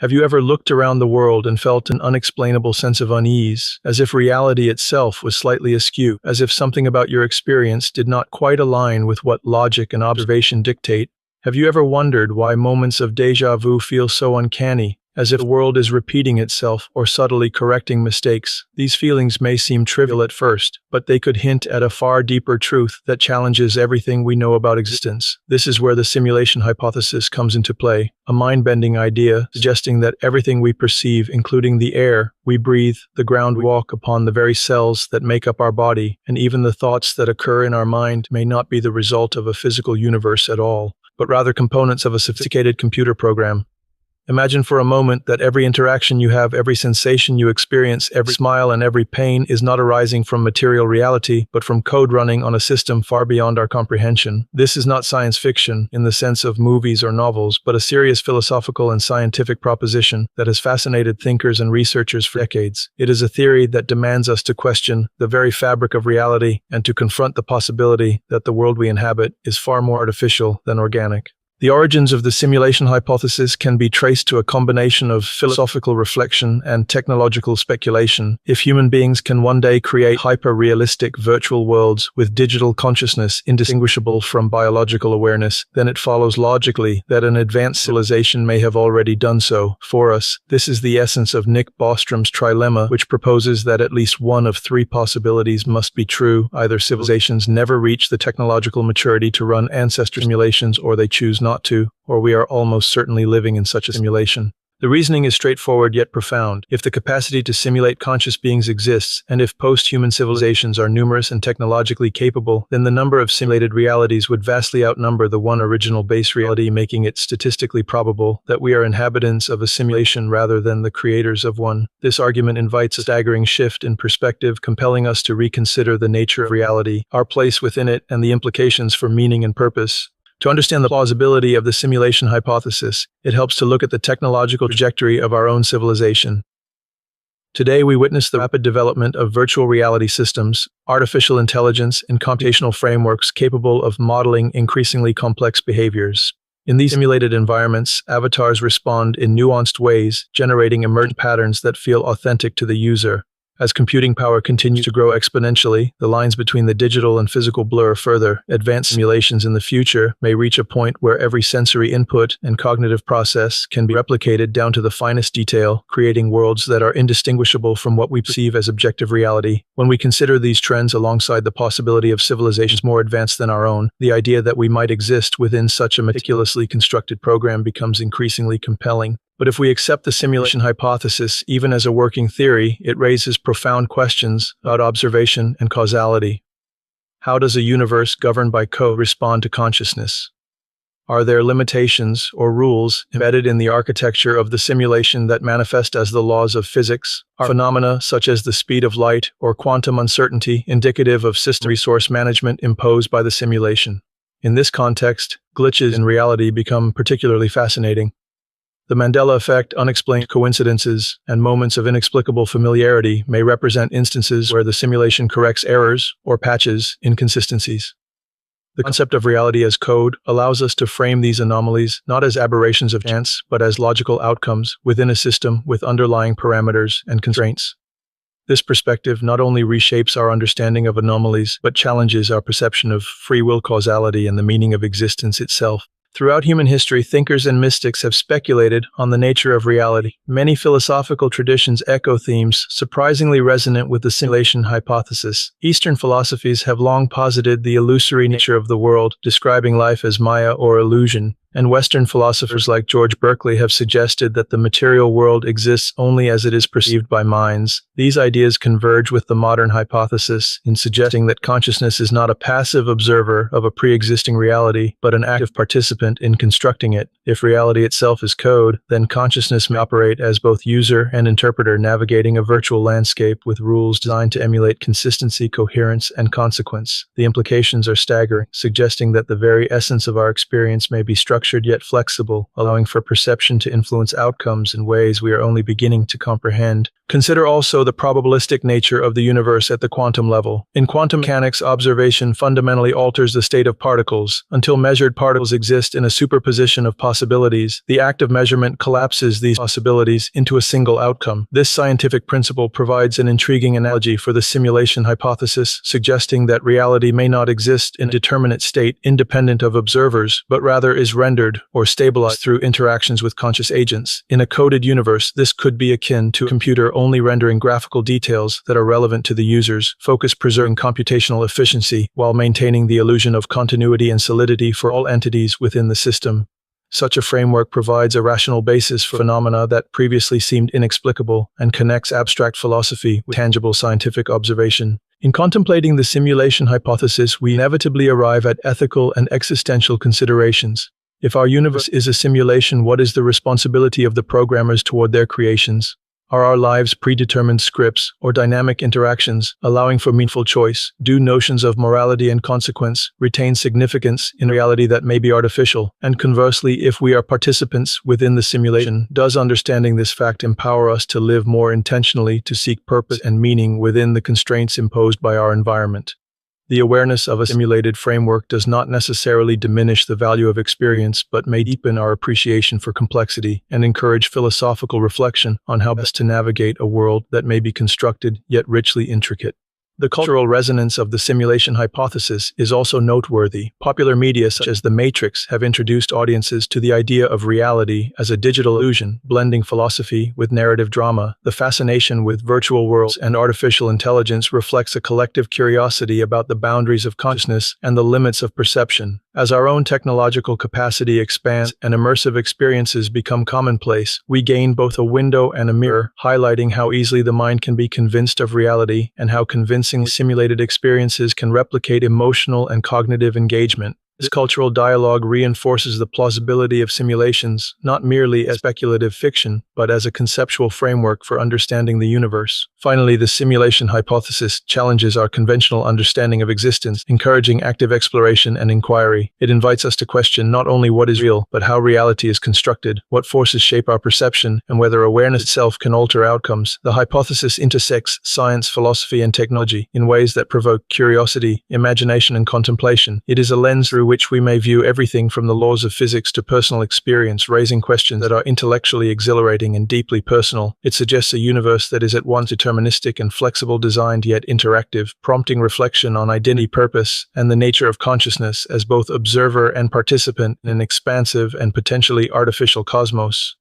Have you ever looked around the world and felt an unexplainable sense of unease, as if reality itself was slightly askew, as if something about your experience did not quite align with what logic and observation dictate? Have you ever wondered why moments of déjà vu feel so uncanny, as if the world is repeating itself or subtly correcting mistakes? These feelings may seem trivial at first, but they could hint at a far deeper truth that challenges everything we know about existence. This is where the simulation hypothesis comes into play, a mind-bending idea suggesting that everything we perceive, including the air we breathe, the ground we walk upon, the very cells that make up our body, and even the thoughts that occur in our mind, may not be the result of a physical universe at all, but rather components of a sophisticated computer program. Imagine for a moment that every interaction you have, every sensation you experience, every smile and every pain is not arising from material reality, but from code running on a system far beyond our comprehension. This is not science fiction in the sense of movies or novels, but a serious philosophical and scientific proposition that has fascinated thinkers and researchers for decades. It is a theory that demands us to question the very fabric of reality and to confront the possibility that the world we inhabit is far more artificial than organic. The origins of the simulation hypothesis can be traced to a combination of philosophical reflection and technological speculation. If human beings can one day create hyper-realistic virtual worlds with digital consciousness indistinguishable from biological awareness, then it follows logically that an advanced civilization may have already done so for us. This is the essence of Nick Bostrom's trilemma, which proposes that at least one of three possibilities must be true. Either civilizations never reach the technological maturity to run ancestor simulations, or they choose not to, or we are almost certainly living in such a simulation. The reasoning is straightforward yet profound. If the capacity to simulate conscious beings exists, and if post-human civilizations are numerous and technologically capable, then the number of simulated realities would vastly outnumber the one original base reality, making it statistically probable that we are inhabitants of a simulation rather than the creators of one. This argument invites a staggering shift in perspective, compelling us to reconsider the nature of reality, our place within it, and the implications for meaning and purpose. To understand the plausibility of the simulation hypothesis, it helps to look at the technological trajectory of our own civilization. Today, we witness the rapid development of virtual reality systems, artificial intelligence, and computational frameworks capable of modeling increasingly complex behaviors. In these simulated environments, avatars respond in nuanced ways, generating emergent patterns that feel authentic to the user. As computing power continues to grow exponentially, the lines between the digital and physical blur further. Advanced simulations in the future may reach a point where every sensory input and cognitive process can be replicated down to the finest detail, creating worlds that are indistinguishable from what we perceive as objective reality. When we consider these trends alongside the possibility of civilizations more advanced than our own, the idea that we might exist within such a meticulously constructed program becomes increasingly compelling. But if we accept the simulation hypothesis even as a working theory, it raises profound questions about observation and causality. How does a universe governed by code respond to consciousness? Are there limitations or rules embedded in the architecture of the simulation that manifest as the laws of physics? Are phenomena such as the speed of light or quantum uncertainty indicative of system resource management imposed by the simulation? In this context, glitches in reality become particularly fascinating. The Mandela effect, unexplained coincidences, and moments of inexplicable familiarity may represent instances where the simulation corrects errors or patches inconsistencies. The concept of reality as code allows us to frame these anomalies not as aberrations of chance, but as logical outcomes within a system with underlying parameters and constraints. This perspective not only reshapes our understanding of anomalies, but challenges our perception of free will causality and the meaning of existence itself. Throughout human history, thinkers and mystics have speculated on the nature of reality. Many philosophical traditions echo themes surprisingly resonant with the simulation hypothesis. Eastern philosophies have long posited the illusory nature of the world, describing life as Maya or illusion. And Western philosophers like George Berkeley have suggested that the material world exists only as it is perceived by minds. These ideas converge with the modern hypothesis in suggesting that consciousness is not a passive observer of a pre-existing reality, but an active participant in constructing it. If reality itself is code, then consciousness may operate as both user and interpreter, navigating a virtual landscape with rules designed to emulate consistency, coherence, and consequence. The implications are staggering, suggesting that the very essence of our experience may be structured yet flexible, allowing for perception to influence outcomes in ways we are only beginning to comprehend. Consider also the probabilistic nature of the universe at the quantum level. In quantum mechanics, observation fundamentally alters the state of particles. Until measured particles exist in a superposition of possibilities, the act of measurement collapses these possibilities into a single outcome. This scientific principle provides an intriguing analogy for the simulation hypothesis, suggesting that reality may not exist in a determinate state independent of observers, but rather is rendered or stabilized through interactions with conscious agents. In a coded universe, this could be akin to a computer only rendering graphical details that are relevant to the user's focus, preserving computational efficiency while maintaining the illusion of continuity and solidity for all entities within the system. Such a framework provides a rational basis for phenomena that previously seemed inexplicable and connects abstract philosophy with tangible scientific observation. In contemplating the simulation hypothesis, we inevitably arrive at ethical and existential considerations. If our universe is a simulation, what is the responsibility of the programmers toward their creations? Are our lives predetermined scripts or dynamic interactions, allowing for meaningful choice? Do notions of morality and consequence retain significance in reality that may be artificial? And conversely, if we are participants within the simulation, does understanding this fact empower us to live more intentionally, to seek purpose and meaning within the constraints imposed by our environment? The awareness of a simulated framework does not necessarily diminish the value of experience, but may deepen our appreciation for complexity and encourage philosophical reflection on how best to navigate a world that may be constructed yet richly intricate. The cultural resonance of the simulation hypothesis is also noteworthy. Popular media such as The Matrix have introduced audiences to the idea of reality as a digital illusion, blending philosophy with narrative drama. The fascination with virtual worlds and artificial intelligence reflects a collective curiosity about the boundaries of consciousness and the limits of perception. As our own technological capacity expands and immersive experiences become commonplace, we gain both a window and a mirror, highlighting how easily the mind can be convinced of reality and how convincing simulated experiences can replicate emotional and cognitive engagement. This cultural dialogue reinforces the plausibility of simulations, not merely as speculative fiction, but as a conceptual framework for understanding the universe. Finally, the simulation hypothesis challenges our conventional understanding of existence, encouraging active exploration and inquiry. It invites us to question not only what is real, but how reality is constructed, what forces shape our perception, and whether awareness itself can alter outcomes. The hypothesis intersects science, philosophy, and technology in ways that provoke curiosity, imagination, and contemplation. It is a lens through which we may view everything from the laws of physics to personal experience, raising questions that are intellectually exhilarating and deeply personal. It suggests a universe that is at once deterministic and flexible, designed yet interactive, prompting reflection on identity, purpose, and the nature of consciousness as both observer and participant in an expansive and potentially artificial cosmos.